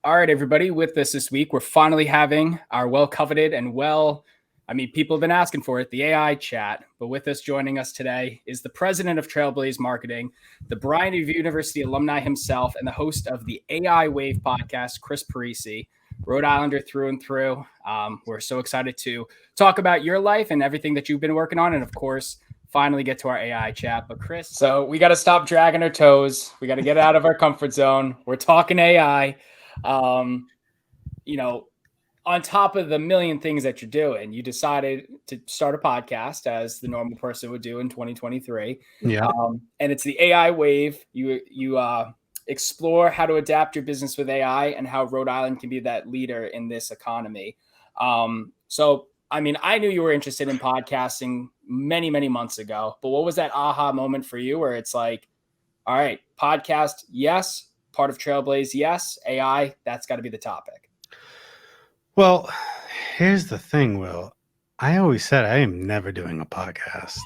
All right, everybody, with us this week, we're finally having our well-coveted and people have been asking for it, the AI chat. But with us, joining us today is the president of Trailblaze Marketing, the Bryant University alumni himself, and the host of the AI Wave podcast, Chris Parisi, Rhode Islander through and through. We're so excited to talk about your life and everything that you've been working on, and of course, finally get to our AI chat. But Chris, so we got to stop dragging our toes. We got to get out of our comfort zone. We're talking AI. On top of the million things that you're doing, you decided to start a podcast as the normal person would do in 2023. Yeah. And it's the AI Wave. You explore how to adapt your business with AI and how Rhode Island can be that leader in this economy. I knew you were interested in podcasting many, many months ago, but what was that aha moment for you where it's like, all right, podcast, yes. Part of Trailblaze, yes. AI, that's got to be the topic. Well, here's the thing, Will. I always said I am never doing a podcast.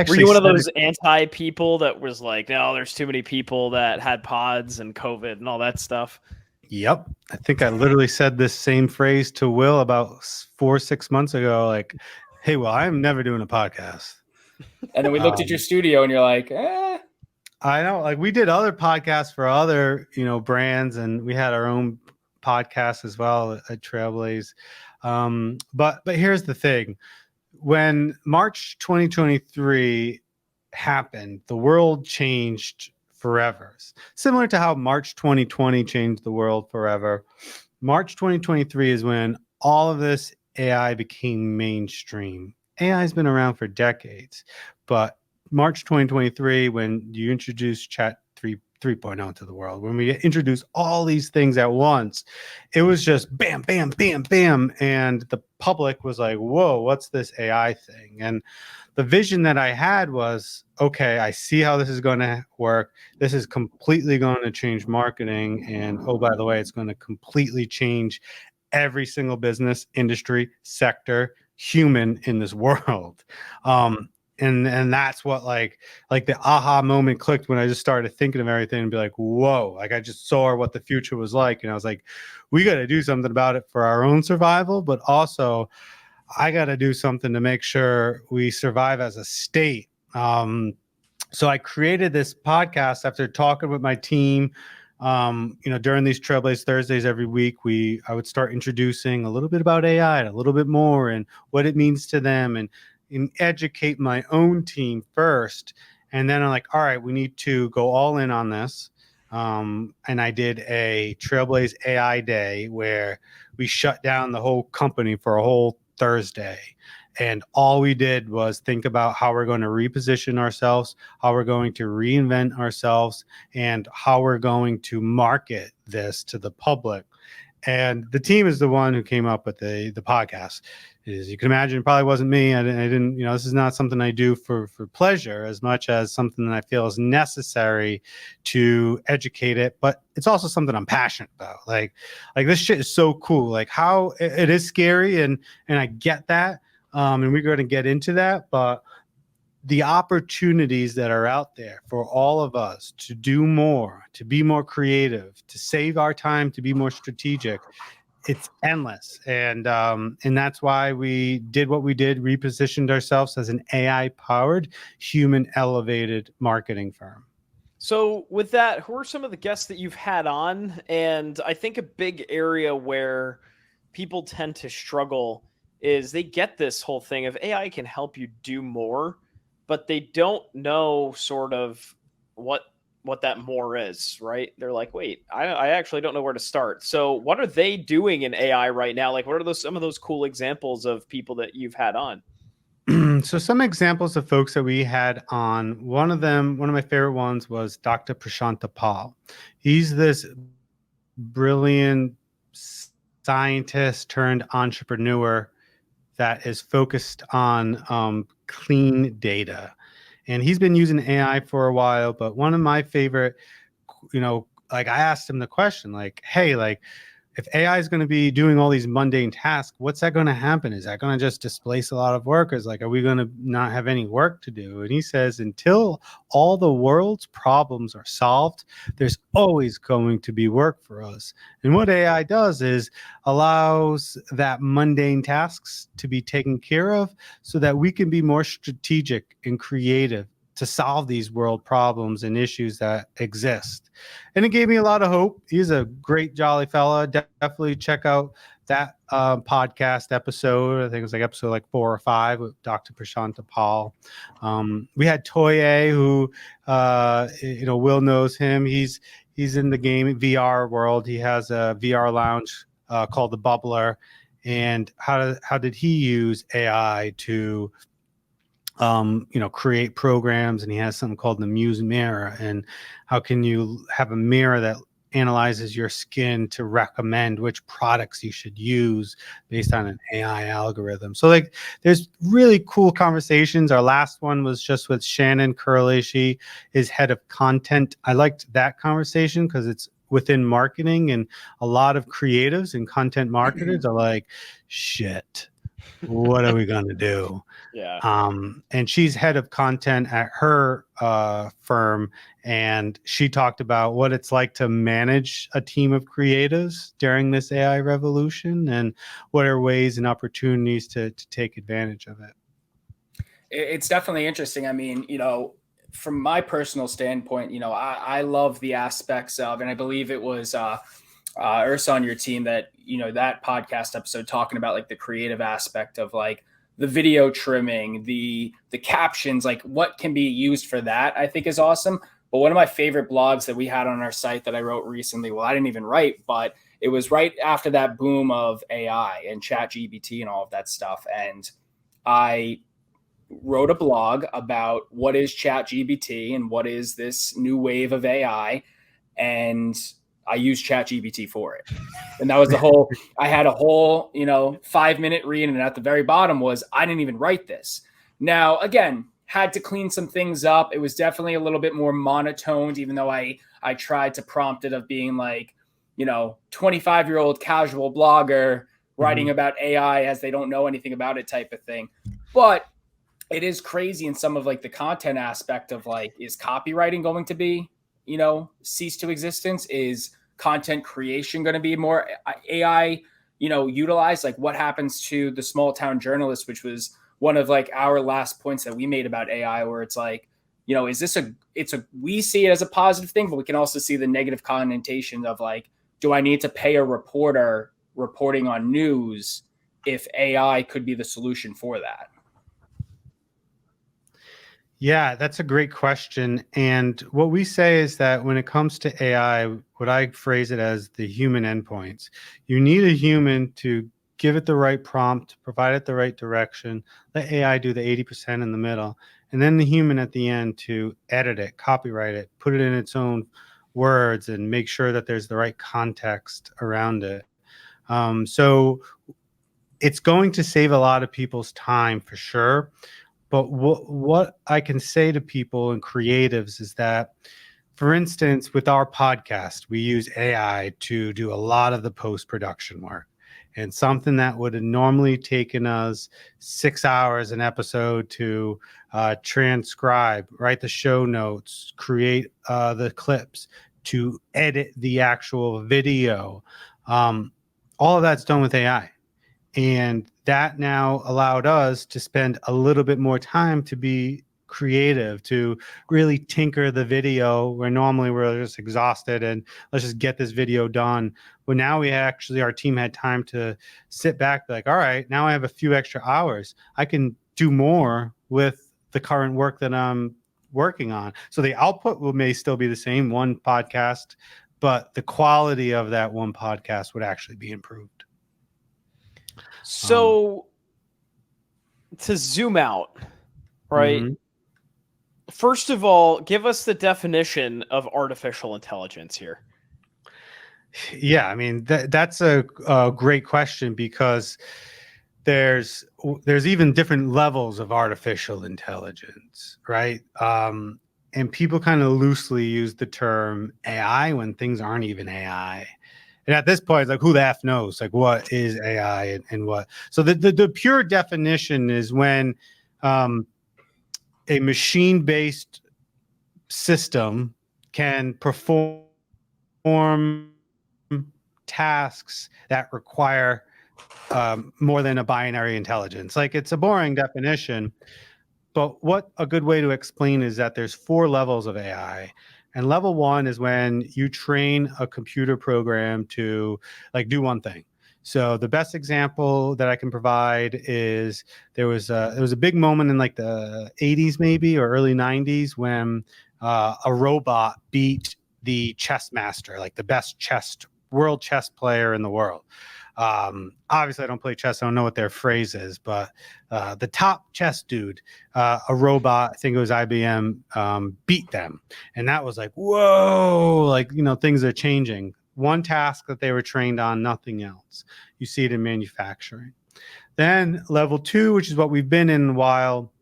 Were you one of those anti people that was like, no, there's too many people that had pods and COVID and all that stuff? Yep. I think I literally said this same phrase to Will about 4 or 6 months ago. Like, hey, Will, I'm never doing a podcast. And then we looked at your studio and you're like, eh. I know, like we did other podcasts for other, brands, and we had our own podcast as well at Trailblaze. But here's the thing. When March 2023 happened, the world changed forever. Similar to how March 2020 changed the world forever. March 2023 is when all of this AI became mainstream. AI has been around for decades, but March 2023, when you introduce Chat 3.0 to the world, when we introduce all these things at once, it was just bam, bam, bam, bam. And the public was like, whoa, what's this AI thing? And the vision that I had was, okay, I see how this is going to work. This is completely going to change marketing. And oh, by the way, it's going to completely change every single business, industry, sector, human in this world. And that's what like the aha moment clicked when I just started thinking of everything and be like, whoa, like I just saw what the future was like. And I was like, we got to do something about it for our own survival, but also I got to do something to make sure we survive as a state. So I created this podcast after talking with my team. During these Trailblaze Thursdays every week, I would start introducing a little bit about AI, a little bit more, and what it means to them, and educate my own team first. And then I'm like, all right, we need to go all in on this. And I did a Trailblaze AI Day where we shut down the whole company for a whole Thursday. And all we did was think about how we're going to reposition ourselves, how we're going to reinvent ourselves, and how we're going to market this to the public. And the team is the one who came up with the podcast. As you can imagine, it probably wasn't me. I didn't, this is not something I do for pleasure as much as something that I feel is necessary to educate it. But it's also something I'm passionate about. Like this shit is so cool. Like how it is scary, and I get that. And we're going to get into that, but the opportunities that are out there for all of us to do more, to be more creative, to save our time, to be more strategic, it's endless. And that's why we did what we did, repositioned ourselves as an AI-powered, human-elevated marketing firm. So with that, who are some of the guests that you've had on? And I think a big area where people tend to struggle is they get this whole thing of AI can help you do more, but they don't know sort of what that more is, right? They're like, wait, I actually don't know where to start. So what are they doing in AI right now? Like, what are some of those cool examples of people that you've had on? So some examples of folks that we had on, one of my favorite ones was Dr. Prashanta Pal. He's this brilliant scientist turned entrepreneur that is focused on clean data. And he's been using AI for a while, but one of my favorite, I asked him the question, like, hey, like, if AI is going to be doing all these mundane tasks, what's that going to happen? Is that going to just displace a lot of workers? Like, are we going to not have any work to do? And he says, until all the world's problems are solved, there's always going to be work for us. And what AI does is allows that mundane tasks to be taken care of so that we can be more strategic and creative to solve these world problems and issues that exist. And it gave me a lot of hope. He's a great, jolly fella. Definitely check out that podcast episode. I think it was like episode like 4 or 5 with Dr. Prashanta Paul. We had Toye, who Will knows him. He's in the game VR world. He has a VR lounge called the Bubbler. And how did he use AI to create programs? And he has something called the Muse Mirror. And how can you have a mirror that analyzes your skin to recommend which products you should use based on an AI algorithm? So like, there's really cool conversations. Our last one was just with Shannon Curley. She is head of content. I liked that conversation because it's within marketing, and a lot of creatives and content marketers are like, shit, what are we going to do? Yeah. And she's head of content at her firm, and she talked about what it's like to manage a team of creatives during this AI revolution, and what are ways and opportunities to take advantage of it. It's definitely interesting. I mean, from my personal standpoint, I love the aspects of, and I believe it was Ursa on your team that, that podcast episode talking about like the creative aspect of like the video trimming, the captions, like what can be used for that, I think is awesome. But one of my favorite blogs that we had on our site that I wrote recently, well, I didn't even write, but it was right after that boom of AI and ChatGPT and all of that stuff. And I wrote a blog about what is ChatGPT and what is this new wave of AI. And I used ChatGPT for it. And that was I had a whole, 5-minute read. And at the very bottom was, I didn't even write this. Now, again, had to clean some things up. It was definitely a little bit more monotoned, even though I tried to prompt it of being like, 25-year-old casual blogger writing about AI as they don't know anything about it type of thing. But it is crazy in some of like the content aspect of like, is copywriting going to be, cease to existence? Is content creation going to be more AI, utilized? Like what happens to the small town journalist, which was one of like our last points that we made about AI, where it's like, is this we see it as a positive thing, but we can also see the negative connotation of like, do I need to pay a reporter reporting on news if AI could be the solution for that? Yeah, that's a great question. And what we say is that when it comes to AI, what I phrase it as the human endpoints, you need a human to give it the right prompt, provide it the right direction, let AI do the 80% in the middle, and then the human at the end to edit it, copyright it, put it in its own words, and make sure that there's the right context around it. So it's going to save a lot of people's time for sure. But what I can say to people and creatives is that, for instance, with our podcast, we use AI to do a lot of the post-production work. And something that would have normally taken us 6 hours an episode to transcribe, write the show notes, create the clips, to edit the actual video, all of that's done with AI. And that now allowed us to spend a little bit more time to be creative, to really tinker the video where normally we're just exhausted and let's just get this video done. But now our team had time to sit back, like, all right, now I have a few extra hours. I can do more with the current work that I'm working on. So the output may still be the same, one podcast, but the quality of that one podcast would actually be improved. So to zoom out, right? Mm-hmm. First of all, give us the definition of artificial intelligence here. Yeah, I mean, that's a great question, because there's even different levels of artificial intelligence, right? And people kind of loosely use the term AI when things aren't even AI. And at this point, it's like, who the F knows? Like, what is AI and what? So the pure definition is when a machine-based system can perform tasks that require more than a binary intelligence. Like, it's a boring definition, but what a good way to explain is that there's 4 levels of AI. And level 1 is when you train a computer program to like do one thing. So the best example that I can provide is there was a big moment in like the 80s maybe or early 90s when a robot beat the chess master, like the best world chess player in the world. Obviously I don't play chess. I don't know what their phrase is, but the top chess dude, a robot, I think it was IBM, beat them. And that was like, whoa, like, things are changing. One task that they were trained on, nothing else. You see it in manufacturing. Then level 2, which is what we've been in a while,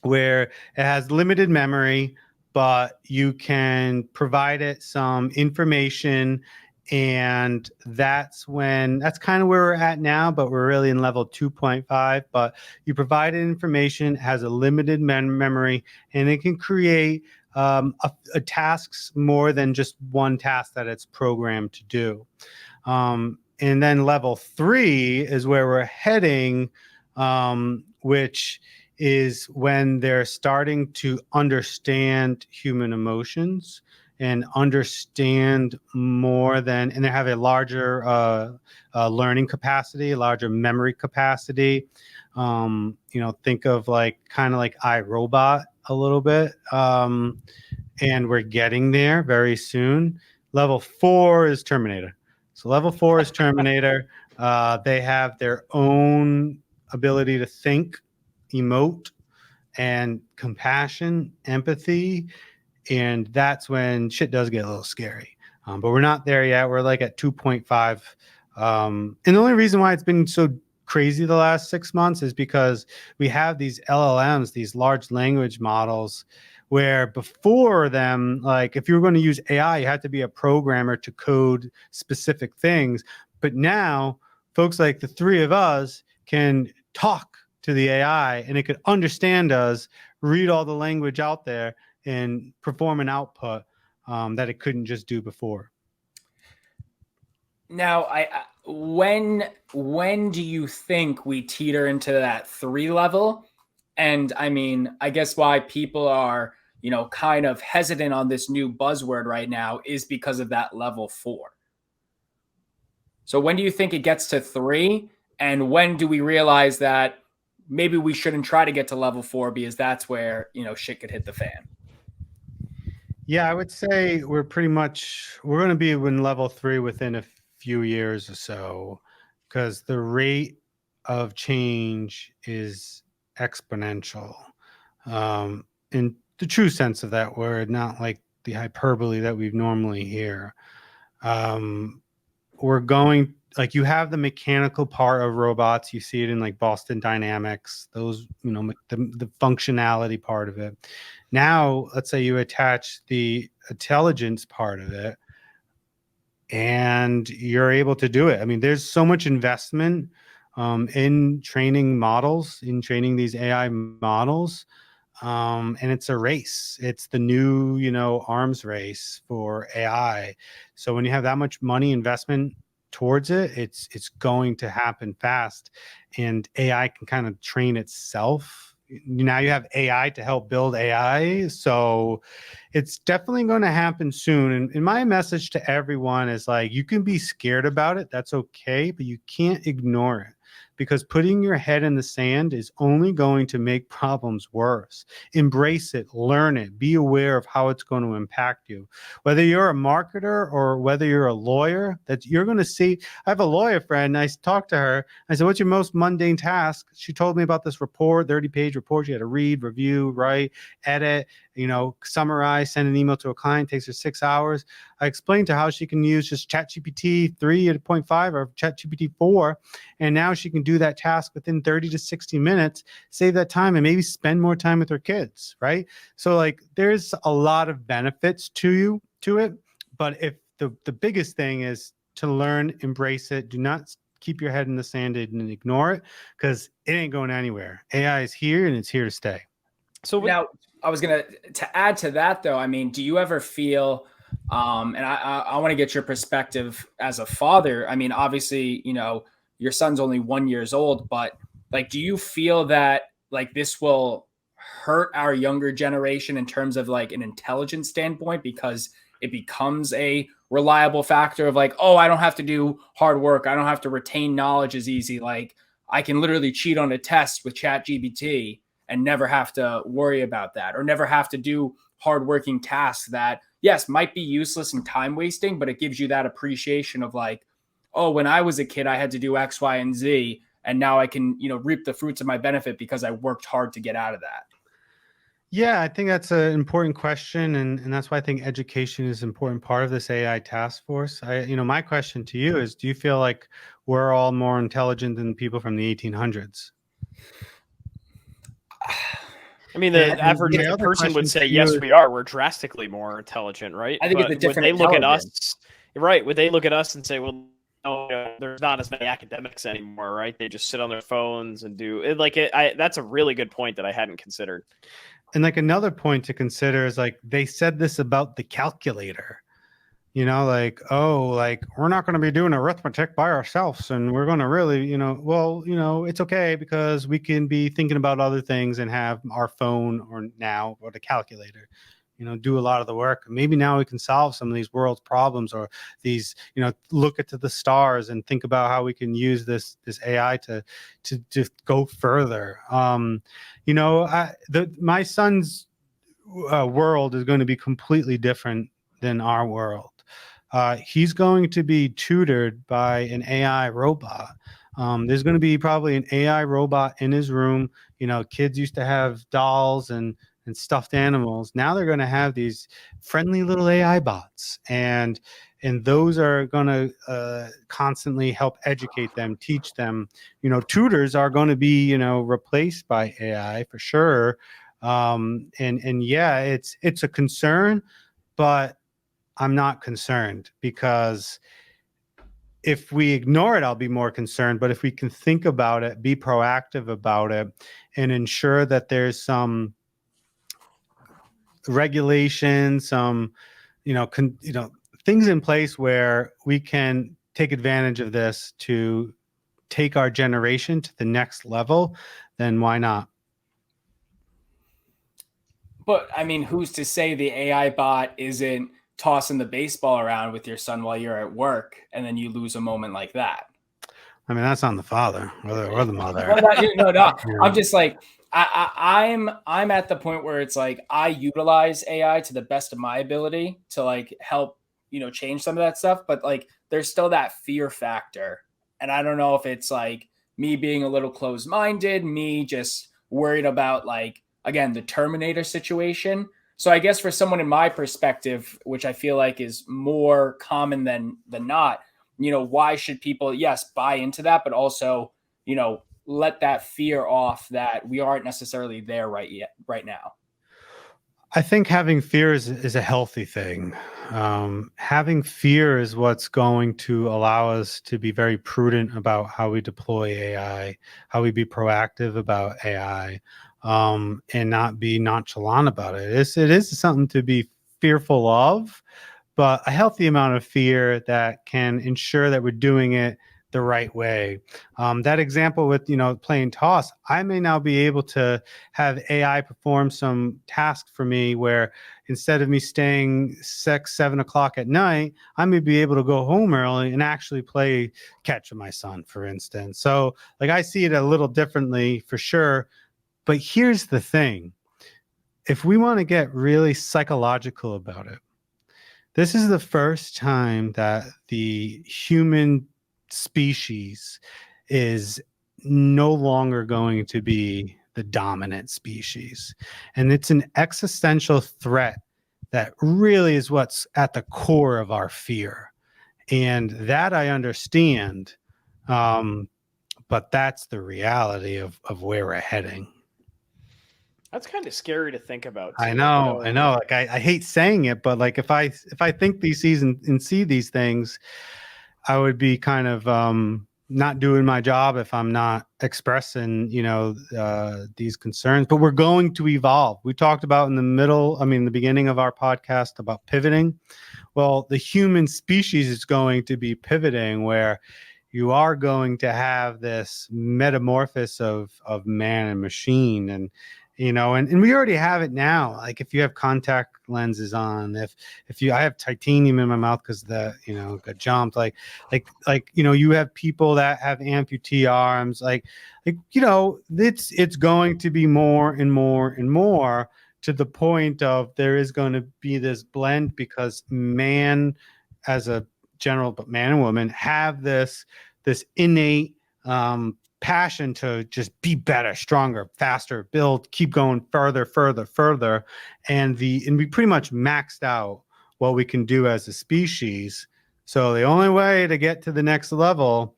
where it has limited memory, but you can provide it some information. And that's kind of where we're at now, but we're really in level 2.5. But you provide it information, has a limited memory, and it can create a tasks more than just one task that it's programmed to do. And then level 3 is where we're heading, which is when they're starting to understand human emotions and understand more than, and they have a larger learning capacity, larger memory capacity. Think of like kind of like iRobot a little bit. And we're getting there very soon. Level 4 is Terminator. So level 4 is Terminator. They have their own ability to think, emote, and compassion, empathy. And that's when shit does get a little scary. But we're not there yet. We're like at 2.5. And the only reason why it's been so crazy the last 6 months is because we have these LLMs, these large language models, where before them, like if you were going to use AI, you had to be a programmer to code specific things. But now folks like the 3 of us can talk to the AI and it could understand us, read all the language out there, and perform an output that it couldn't just do before. Now, when do you think we teeter into that 3 level? And I mean, I guess why people are, kind of hesitant on this new buzzword right now is because of that level 4. So when do you think it gets to 3? And when do we realize that maybe we shouldn't try to get to level 4 because that's where, shit could hit the fan? Yeah, I would say we're going to be in level 3 within a few years or so, because the rate of change is exponential. In the true sense of that word, not like the hyperbole that we normally hear. We're going, like, you have the mechanical part of robots. You see it in like Boston Dynamics, those, the functionality part of it. Now, let's say you attach the intelligence part of it and you're able to do it. I mean, there's so much investment in training models, in training these AI models. And it's a race. It's the new, arms race for AI. So when you have that much money investment towards it, it's going to happen fast, and AI can kind of train itself. Now you have AI to help build AI. So it's definitely going to happen soon. And my message to everyone is like, you can be scared about it. That's okay, but you can't ignore it, because putting your head in the sand is only going to make problems worse. Embrace it, learn it, be aware of how it's going to impact you. Whether you're a marketer or whether you're a lawyer, that you're going to see. I have a lawyer friend. I talked to her. I said, what's your most mundane task? She told me about this report, 30-page report she had to read, review, write, edit, summarize, send an email to a client. It takes her 6 hours. I explained to her how she can use just ChatGPT 3.5 or ChatGPT 4, and now she can do that task within 30 to 60 minutes, save that time, and maybe spend more time with her kids, right? So like, there's a lot of benefits to it, but if the biggest thing is to learn, embrace it. Do not keep your head in the sand and ignore it, because it ain't going anywhere. AI is here and it's here to stay. So now, I was gonna to add to that though. I mean, do you ever feel, and I want to get your perspective as a father. I mean, obviously, your son's only 1 year old, but like, do you feel that like this will hurt our younger generation in terms of like an intelligence standpoint, because it becomes a reliable factor of like, oh, I don't have to do hard work, I don't have to retain knowledge as easy, like I can literally cheat on a test with ChatGPT and never have to worry about that, or never have to do hardworking tasks that, yes, might be useless and time wasting, but it gives you that appreciation of like, oh, when I was a kid, I had to do X, Y, and Z, and now I can, reap the fruits of my benefit because I worked hard to get out of that. Yeah, I think that's an important question, and that's why I think education is an important part of this AI task force. My question to you is, do you feel like we're all more intelligent than people from the 1800s? I mean, the average person would say, yes, we are. We're drastically more intelligent, right? I think it's a different would they look at us, right? Would they look at us and say, well, no, there's not as many academics anymore, right? They just sit on their phones and do it. That's a really good point that I hadn't considered. And like another point to consider is like they said this about the calculator. Like, oh, like we're not going to be doing arithmetic by ourselves, and we're going to really, it's okay because we can be thinking about other things and have our phone or the calculator, do a lot of the work. Maybe now we can solve some of these world's problems, or these, look into the stars and think about how we can use this AI to go further. My son's world is going to be completely different than our world. He's going to be tutored by an AI robot. There's going to be probably an AI robot in his room. Kids used to have dolls and stuffed animals. Now they're going to have these friendly little AI bots, and those are going to constantly help educate them, teach them. Tutors are going to be replaced by AI for sure. And yeah, it's a concern, but I'm not concerned, because if we ignore it, I'll be more concerned. But if we can think about it, be proactive about it, and ensure that there's some regulation, some, things in place where we can take advantage of this to take our generation to the next level, then why not? But I mean, who's to say the AI bot isn't tossing the baseball around with your son while you're at work, and then you lose a moment like that? I mean, that's on the father or the mother. What about you? No. I'm just like, I'm at the point where it's like I utilize AI to the best of my ability to like help, change some of that stuff. But like, there's still that fear factor. And I don't know if it's like me being a little closed-minded, me just worried about like, again, the Terminator situation. So I guess for someone in my perspective, which I feel like is more common than not, why should people, yes, buy into that, but also, let that fear off that we aren't necessarily there right now? I think having fear is a healthy thing. Having fear is what's going to allow us to be very prudent about how we deploy AI, how we be proactive about AI, and not be nonchalant about it. It is something to be fearful of, but a healthy amount of fear that can ensure that we're doing it the right way. That example with, playing toss, I may now be able to have AI perform some task for me where instead of me staying 6, 7 o'clock at night, I may be able to go home early and actually play catch with my son, for instance. So like, I see it a little differently for sure. But here's the thing. If we want to get really psychological about it, this is the first time that the human species is no longer going to be the dominant species. And it's an existential threat that really is what's at the core of our fear. And that I understand. But that's the reality of where we're heading. That's kind of scary to think about, too. I know. Like I hate saying it, but like if I think these and see these things, I would be kind of not doing my job if I'm not expressing, these concerns. But we're going to evolve. We talked about the beginning of our podcast about pivoting. Well, the human species is going to be pivoting, where you are going to have this metamorphosis of man and machine. And and we already have it now. Like if you have contact lenses on, I have titanium in my mouth because got jumped. You have people that have amputee arms. It's going to be more and more and more, to the point of there is going to be this blend, because man as a general, but man and woman have this innate passion to just be better, stronger, faster, build, keep going further. And we pretty much maxed out what we can do as a species. So the only way to get to the next level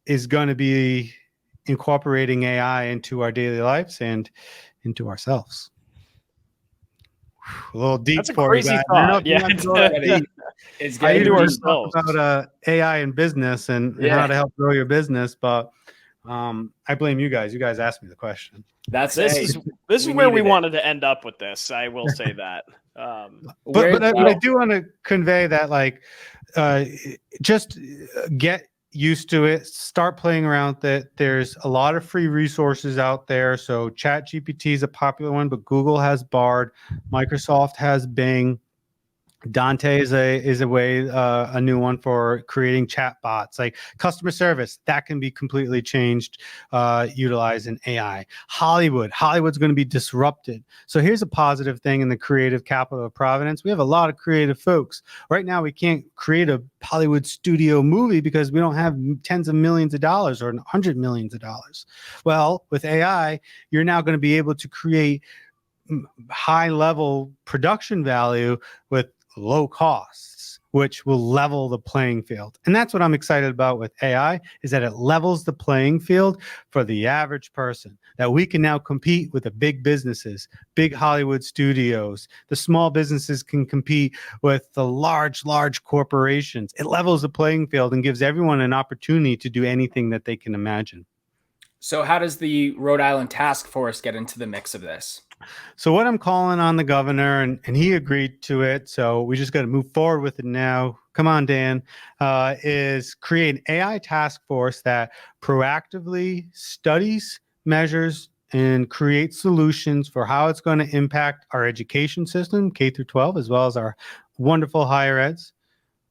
is going to be incorporating AI into our daily lives and into ourselves. A little deep. That's a for crazy you thought. Yeah. It's I getting do deep. talk about AI in business and how to help grow your business, but I blame you guys. You guys asked me the question. This is where we wanted to end up with this. I will say that. But I do want to convey that, just get used to it. Start playing around with it. There's a lot of free resources out there. So ChatGPT is a popular one, but Google has Bard, Microsoft has Bing. Dante is a way, a new one for creating chat bots, like customer service that can be completely changed utilizing AI. Hollywood's going to be disrupted. So here's a positive thing in the creative capital of Providence. We have a lot of creative folks. Right now, we can't create a Hollywood studio movie because we don't have tens of millions of dollars or $100 million. Well, with AI, you're now going to be able to create high level production value with low costs, which will level the playing field. And that's what I'm excited about with AI, is that it levels the playing field for the average person, that we can now compete with the big businesses, big Hollywood studios. The small businesses can compete with the large corporations. It levels the playing field and gives everyone an opportunity to do anything that they can imagine. So how does the Rhode Island task force get into the mix of this? So what I'm calling on the governor, and he agreed to it, so we just got to move forward with it now. Come on, Dan, is create an AI task force that proactively studies, measures, and creates solutions for how it's going to impact our education system, K through 12, as well as our wonderful higher eds,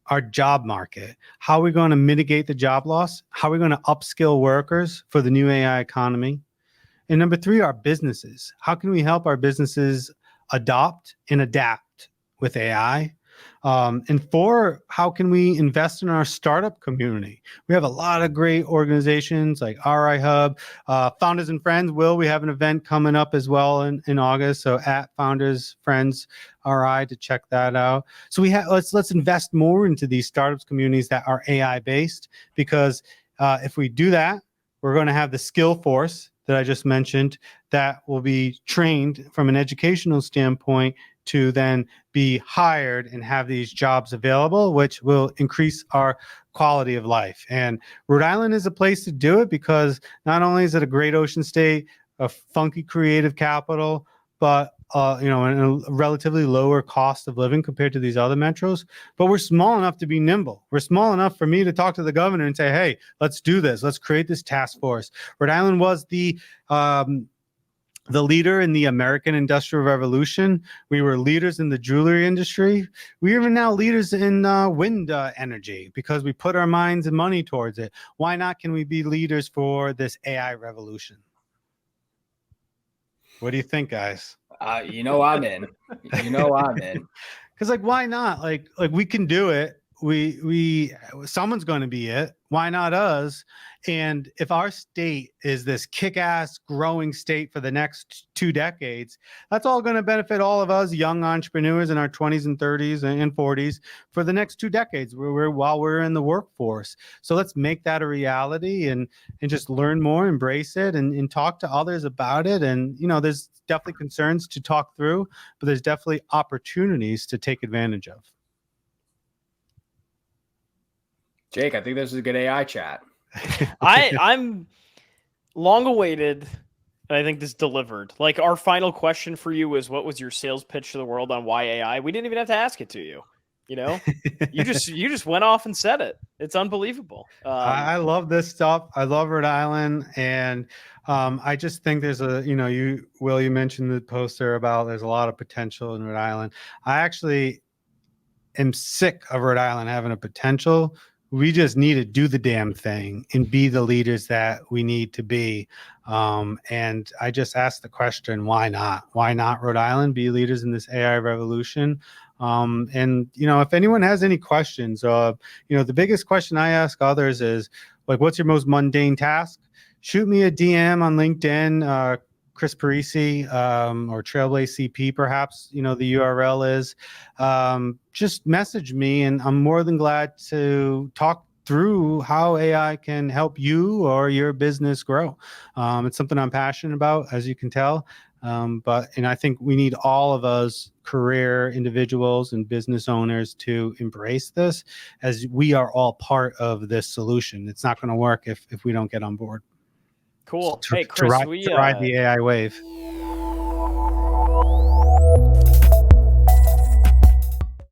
our job market. How are we going to mitigate the job loss? How are we going to upskill workers for the new AI economy? And number 3, our businesses. How can we help our businesses adopt and adapt with AI? And 4, how can we invest in our startup community? We have a lot of great organizations like RI Hub, Founders and Friends. We have an event coming up as well in August. So at Founders Friends RI to check that out. So let's invest more into these startups communities that are AI based, because if we do that, we're going to have the skill force that I just mentioned that will be trained from an educational standpoint to then be hired and have these jobs available, which will increase our quality of life. And Rhode Island is a place to do it, because not only is it a great ocean state, a funky creative capital, but and a relatively lower cost of living compared to these other metros. But we're small enough to be nimble. We're small enough for me to talk to the governor and say, hey, let's do this. Let's create this task force. Rhode Island was the leader in the American Industrial Revolution. We were leaders in the jewelry industry. We are now leaders in wind energy, because we put our minds and money towards it. Why not can we be leaders for this AI revolution? What do you think, guys? I'm in. I'm in. Because why not? Like we can do it. We someone's going to be it. Why not us? And if our state is this kick-ass growing state for the next 2 decades, that's all going to benefit all of us young entrepreneurs in our 20s and 30s and 40s for the next 2 decades while we're in the workforce. So let's make that a reality and just learn more, embrace it, and talk to others about it. And, there's definitely concerns to talk through, but there's definitely opportunities to take advantage of. Jake, I think this is a good AI chat. I'm long awaited, and I think this delivered. Like, our final question for you was, what was your sales pitch to the world on why AI? We didn't even have to ask it to you. You know, you just went off and said it. It's unbelievable. I love this stuff. I love Rhode Island, and I just think there's a, you mentioned the poster about there's a lot of potential in Rhode Island. I actually am sick of Rhode Island having a potential. We just need to do the damn thing and be the leaders that we need to be. And I just asked the question, why not? Why not Rhode Island be leaders in this AI revolution? And, if anyone has any questions, the biggest question I ask others is, like, what's your most mundane task? Shoot me a DM on LinkedIn, Chris Parisi, or Trailblaze CP, perhaps, the URL is. Just message me, and I'm more than glad to talk through how AI can help you or your business grow. It's something I'm passionate about, as you can tell. But I think we need all of us career individuals and business owners to embrace this, as we are all part of this solution. It's not going to work if we don't get on board. Cool. To Hey, Chris, ride the AI wave.